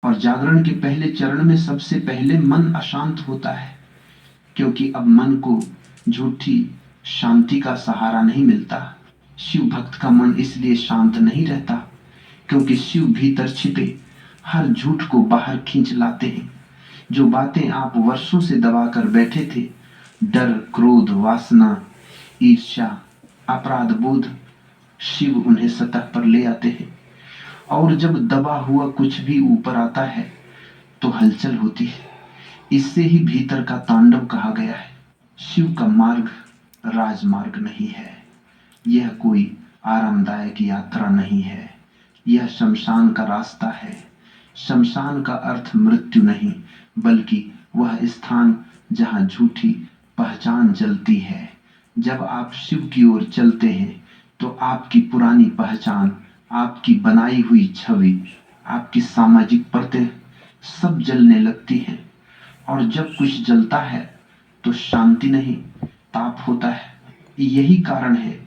और जागरण के पहले चरण में सबसे पहले मन अशांत होता है, क्योंकि अब मन को झूठी शांति का सहारा नहीं मिलता। शिव भक्त का मन इसलिए शांत नहीं रहता क्योंकि शिव भीतर छिपे हर झूठ को बाहर खींच लाते हैं। जो बातें आप वर्षों से दबा कर बैठे थे, डर, क्रोध, वासना, ईर्ष्या, अपराध बोध, शिव उन्हें सतह पर ले आते हैं। और जब दबा हुआ कुछ भी ऊपर आता है तो हलचल होती है। इससे ही भीतर का तांडव कहा गया है। शिव का मार्ग राजमार्ग नहीं है, यह कोई आरामदायक यात्रा नहीं है, यह शमशान का रास्ता है। शमशान का अर्थ मृत्यु नहीं, बल्कि वह स्थान जहां झूठी पहचान जलती है। जब आप शिव की ओर चलते हैं तो आपकी पुरानी पहचान, आपकी बनाई हुई छवि, आपकी सामाजिक परतें सब जलने लगती हैं। और जब कुछ जलता है तो शांति नहीं, ताप होता है। यही कारण है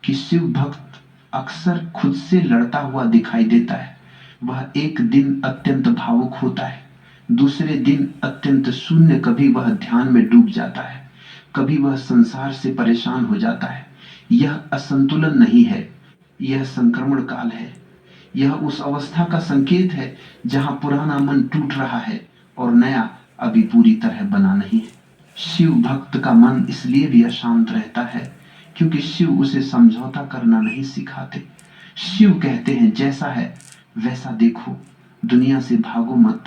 कि शिव भक्त अक्सर खुद से लड़ता हुआ दिखाई देता है। वह एक दिन अत्यंत भावुक होता है, दूसरे दिन अत्यंत शून्य। कभी वह ध्यान में डूब जाता है, कभी वह संसार से परेशान हो जाता है। यह असंतुलन नहीं है, यह संक्रमण काल है। यह उस अवस्था का संकेत है जहां पुराना मन टूट रहा है और नया अभी पूरी तरह बना नहीं है। शिव भक्त का मन इसलिए भी अशांत रहता है क्योंकि शिव उसे समझौता करना नहीं सिखाते। शिव कहते हैं जैसा है वैसा देखो, दुनिया से भागो मत,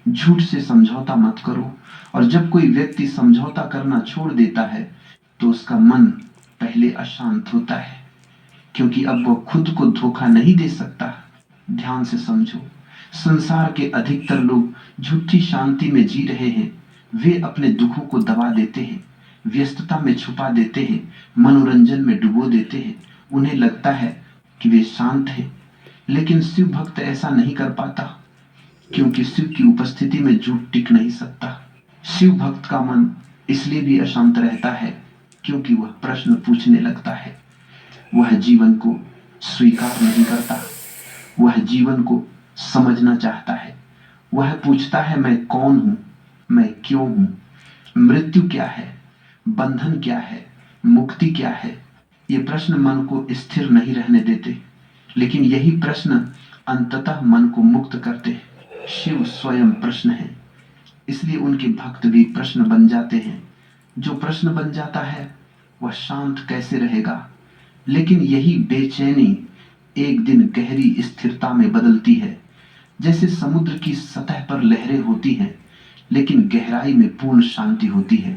झूठ से समझौता मत करो। और जब कोई व्यक्ति समझौता करना छोड़ देता है तो उसका मन पहले अशांत होता है, क्योंकि अब वो खुद को धोखा नहीं दे सकता। ध्यान से समझो, संसार के अधिकतर लोग झूठी शांति में जी रहे हैं। वे अपने दुखों को दबा देते हैं, व्यस्तता में छुपा देते हैं, मनोरंजन में डुबो देते हैं। उन्हें लगता है कि वे शांत हैं, लेकिन शिव भक्त ऐसा नहीं कर पाता, क्योंकि शिव की उपस्थिति में झूठ टिक नहीं सकता। शिव भक्त का मन इसलिए भी अशांत रहता है क्योंकि वह प्रश्न पूछने लगता है। वह जीवन को स्वीकार नहीं करता, वह जीवन को समझना चाहता है। वह पूछता है, मैं कौन हूं, मैं क्यों हूं, मृत्यु क्या है, बंधन क्या है, मुक्ति क्या है। ये प्रश्न मन को स्थिर नहीं रहने देते, लेकिन यही प्रश्न अंततः मन को मुक्त करते हैं। शिव स्वयं प्रश्न है, इसलिए उनके भक्त भी प्रश्न बन जाते हैं। जो प्रश्न बन जाता है वह शांत कैसे रहेगा, लेकिन यही बेचैनी एक दिन गहरी स्थिरता में बदलती है। जैसे समुद्र की सतह पर लहरें होती हैं, लेकिन गहराई में पूर्ण शांति होती है।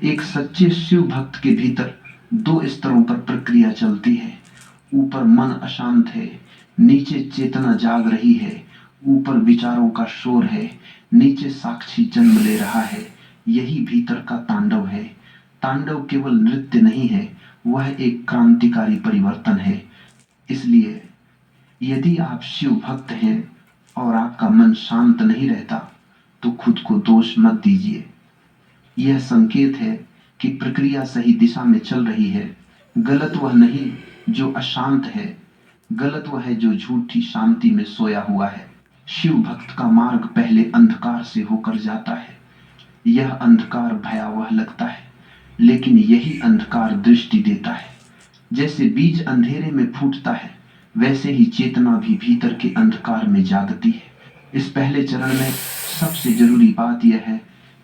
एक सच्चे शिव भक्त के भीतर दो स्तरों पर प्रक्रिया चलती है। ऊपर मन अशांत है, नीचे चेतना जाग रही है। ऊपर विचारों का शोर है, नीचे साक्षी जन्म ले रहा है। यही भीतर का तांडव है। तांडव केवल नृत्य नहीं है, वह एक क्रांतिकारी परिवर्तन है। इसलिए यदि आप शिव भक्त हैं और आपका मन शांत नहीं रहता तो खुद को दोष मत दीजिए। यह संकेत है कि प्रक्रिया सही दिशा में चल रही है। गलत वह नहीं जो अशांत है, गलत वह है जो झूठी शांति में सोया हुआ है। शिव भक्त का मार्ग पहले अंधकार से होकर जाता है। यह अंधकार भयावह लगता है, लेकिन यही अंधकार दृष्टि देता है। जैसे बीज अंधेरे में फूटता है, वैसे ही चेतना भी भीतर के अंधकार में जागती है। इस पहले चरण में सबसे जरूरी बात यह है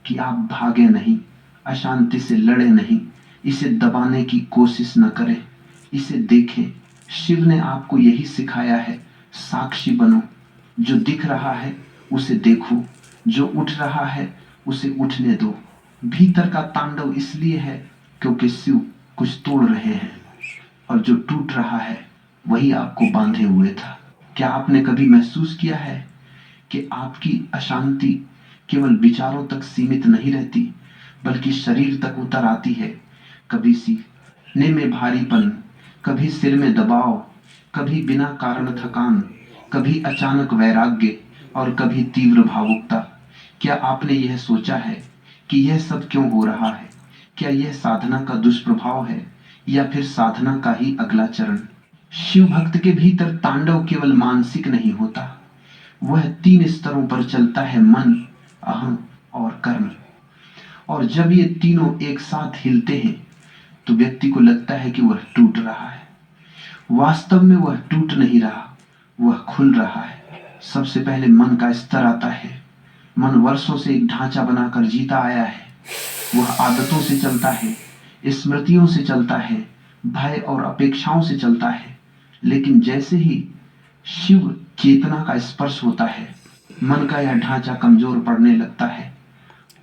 कि आप भागे नहीं, अशांति से लड़े नहीं, इसे दबाने की कोशिश न करें, इसे देखें। शिव ने आपको यही सिखाया है, साक्षी बनो। जो दिख रहा है उसे देखो, जो उठ रहा है उसे उठने दो। भीतर का तांडव इसलिए है क्योंकि शिव कुछ तोड़ रहे हैं, और जो टूट रहा है वही आपको बांधे हुए था। क्या आपने कभी महसूस किया है कि आपकी अशांति केवल विचारों तक सीमित नहीं रहती, बल्कि शरीर तक उतर आती है? कभी सीने में भारीपन, कभी सिर में दबाव, कभी बिना कारण थकान, कभी अचानक वैराग्य और कभी तीव्र भावुकता। क्या आपने यह सोचा है कि यह सब क्यों हो रहा है? क्या यह साधना का दुष्प्रभाव है या फिर साधना का ही अगला चरण? शिव भक्त के भीतर तांडव केवल मानसिक नहीं होता, वह 3 स्तरों पर चलता है, मन, अहम और कर्म। और जब ये तीनों एक साथ हिलते हैं तो व्यक्ति को लगता है कि वह टूट रहा है। वास्तव में वह टूट नहीं रहा, वह खुल रहा है। सबसे पहले मन का स्तर आता है। मन वर्षों से एक ढांचा बनाकर जीता आया है। वह आदतों से चलता है, स्मृतियों से चलता है, भय और अपेक्षाओं से चलता है। लेकिन जैसे ही शिव चेतना का स्पर्श होता है, मन का यह ढांचा कमजोर पड़ने लगता है।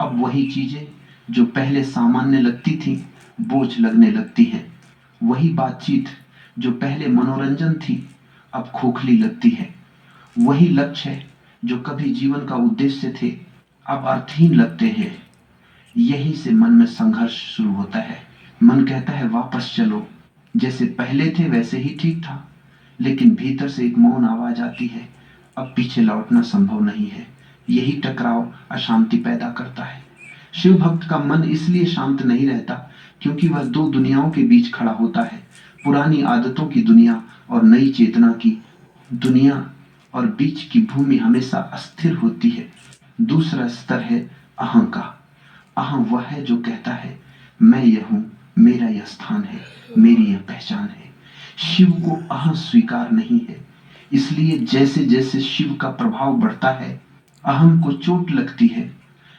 अब वही चीजें जो पहले सामान्य लगती थी, बोझ लगने लगती हैं। वही बातचीत जो पहले मनोरंजन थी, अब खोखली लगती है। वही लक्ष्य जो कभी जीवन का उद्देश्य थे, अब अर्थहीन लगते हैं। यहीं से मन में संघर्ष शुरू होता है। मन कहता है वापस चलो, जैसे पहले थे वैसे ही ठीक था। लेकिन भीतर से एक मौन आवाज आती है, अब पीछे लौटना संभव नहीं है। यही टकराव अशांति पैदा करता है। शिव भक्त का मन इसलिए शांत नहीं रहता क्योंकि वह दो दुनियाओं के बीच खड़ा होता है, पुरानी आदतों की दुनिया और नई चेतना की दुनिया, और बीच की भूमि हमेशा अस्थिर होती है। दूसरा स्तर है अहं का। अहं वह है जो कहता है मैं यह हूं, मेरा यह स्थान है, मेरी यह पहचान है। शिव को अहं स्वीकार नहीं है। इसलिए जैसे जैसे शिव का प्रभाव बढ़ता है, अहम को चोट लगती है।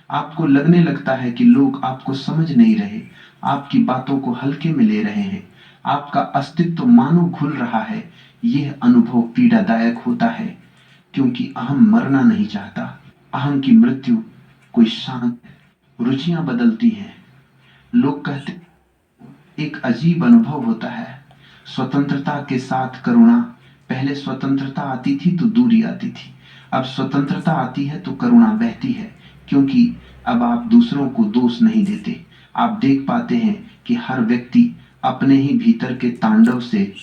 आपको लगने लगता है कि लोग आपको समझ नहीं रहे, आपकी बातों को हल्के में ले रहे हैं, आपका अस्तित्व मानो घुल रहा है। यह अनुभव पीड़ादायक होता है क्योंकि अहम मरना नहीं चाहता। अहम की मृत्यु कोई शांत रुचियां बदलती हैं। लोग कहते एक अजीब अनुभव होता है। स्वतंत्रता के साथ करुणा। पहले स्वतंत्रता आती थी तो दूरी आती थी, अब स्वतंत्रता आती है तो करुणा बहती है। क्योंकि अब आप दूसरों को दोष नहीं देते। आप देख पाते हैं कि हर व्यक्ति अपने ही भीतर के तांडव से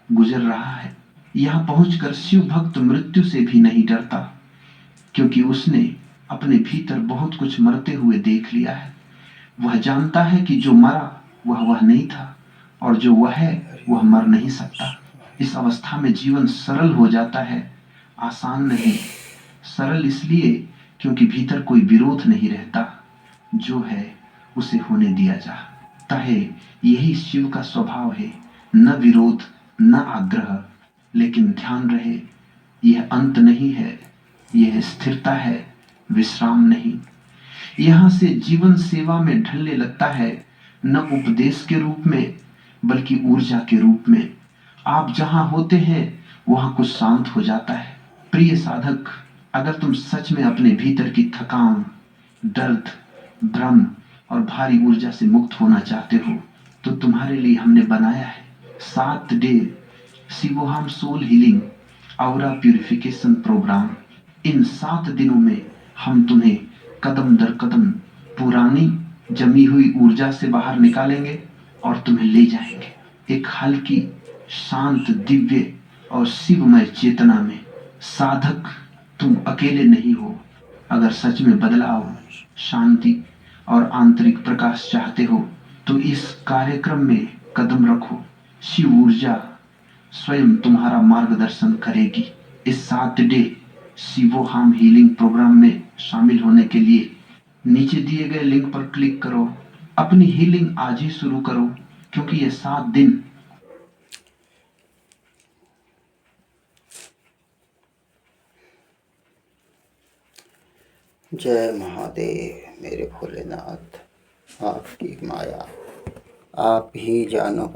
गुजर रहा है। यहां पहुंचकर शिव भक्त मृत्यु से भी नहीं डरता क्योंकि उसने अपने भीतर बहुत कुछ मरते हुए देख लिया है। वह जानता है कि जो मरा वह नहीं था, और जो वह है वह मर नहीं सकता। इस अवस्था में जीवन सरल हो जाता है, आसान नहीं। सरल इसलिए क्योंकि भीतर कोई विरोध नहीं रहता। जो है उसे होने दिया जाता है। यही शिव का स्वभाव है, न विरोध, न आग्रह। लेकिन ध्यान रहे, यह अंत नहीं है, यह स्थिरता है, विश्राम नहीं। यहां से जीवन सेवा में ढलने लगता है, न उपदेश के रूप में बल्कि ऊर्जा के रूप में। आप जहां होते हैं वहां कुछ शांत हो जाता है। प्रिय साधक, अगर तुम सच में अपने भीतर की थकान, दर्द, भ्रम और भारी ऊर्जा से मुक्त होना चाहते हो तो तुम्हारे लिए हमने बनाया है 7 day Shivoham soul healing aura purification programme. इन 7 दिनों में हम तुम्हें कदम दर कदम पुरानी जमी हुई ऊर्जा से बाहर निकालेंगे और तुम्हें ले जाएंगे एक हल्की, शांत, दिव्य और शिवमय चेतना में। साधक, तुम अकेले नहीं हो। अगर सच में बदलाव, शांति और आंतरिक प्रकाश चाहते हो तो इस कार्यक्रम में कदम रखो। शिव ऊर्जा स्वयं तुम्हारा मार्गदर्शन करेगी। इस 7 डे शिवोहाम हीलिंग प्रोग्राम में शामिल होने के लिए नीचे दिए गए लिंक पर क्लिक करो। अपनी हीलिंग आज ही शुरू करो क्योंकि ये 7 दिन जय महादेव मेरे भोलेनाथ। आपकी माया आप ही जानो।